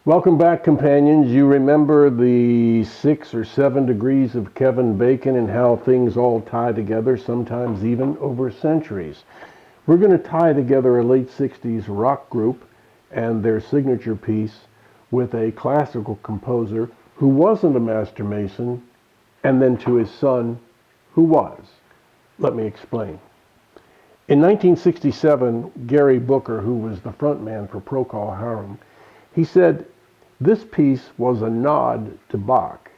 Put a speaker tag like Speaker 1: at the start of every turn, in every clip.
Speaker 1: Welcome back, companions. You remember the 6 or 7 degrees of Kevin Bacon and how things all tie together, sometimes even over centuries. We're going to tie together a late 60s rock group and their signature piece with a classical composer who wasn't a master mason, and then to his son who was. Let me explain. In 1967, Gary Booker, who was the frontman for Procol Harum, he said this piece was a nod to Bach,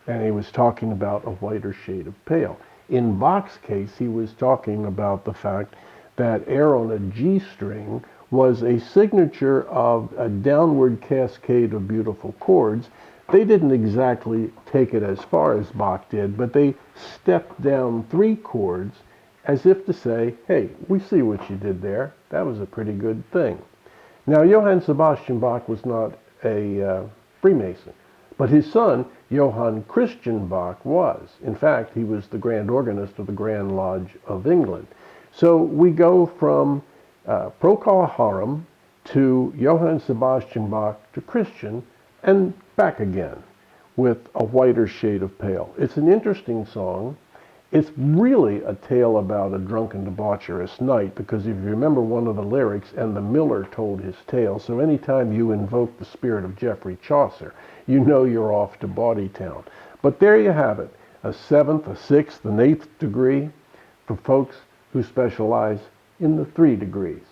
Speaker 1: and he was talking about a whiter shade of pale. In Bach's case, he was talking about the fact that air on a G string was a signature of a downward cascade of beautiful chords. They didn't exactly take it as far as Bach did, but they stepped down 3 chords as if to say, hey, we see what you did there. That was a pretty good thing. Now, Johann Sebastian Bach was not a Freemason, but his son, Johann Christian Bach, was. In fact, he was the grand organist of the Grand Lodge of England. So we go from Procol Harum to Johann Sebastian Bach to Christian and back again with a whiter shade of pale. It's an interesting song. It's really a tale about a drunken debaucherous night, because if you remember one of the lyrics, and the miller told his tale, so anytime you invoke the spirit of Geoffrey Chaucer, you know you're off to Bawdy Town. But there you have it, a 7th, a 6th, an 8th degree for folks who specialize in the 3 degrees.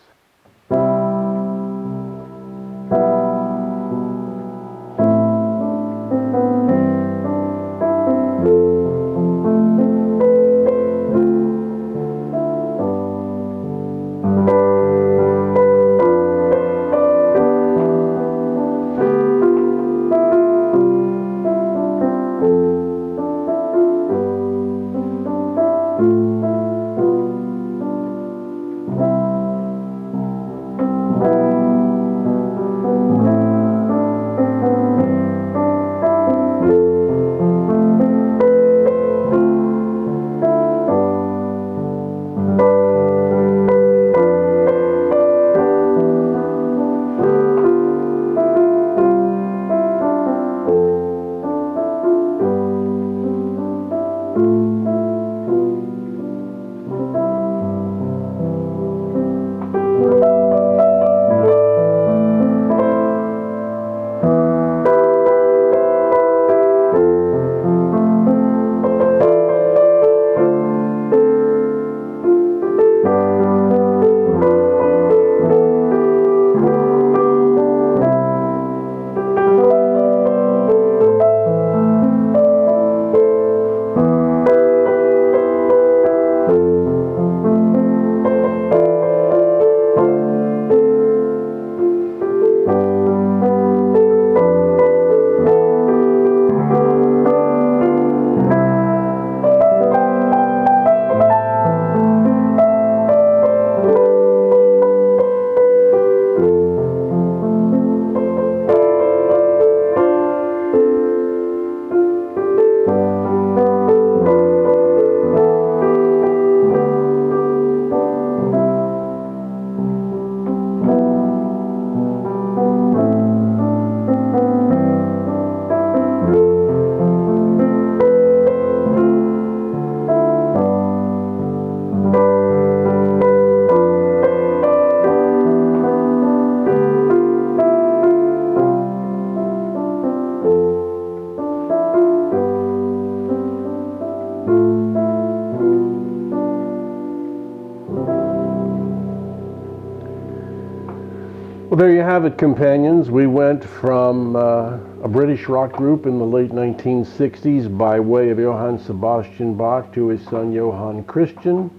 Speaker 1: Well, there you have it, companions. We went from a British rock group in the late 1960s by way of Johann Sebastian Bach to his son Johann Christian,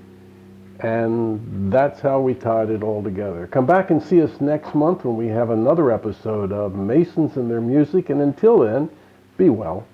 Speaker 1: and that's how we tied it all together. Come back and see us next month when we have another episode of Masons and Their Music, and until then, be well.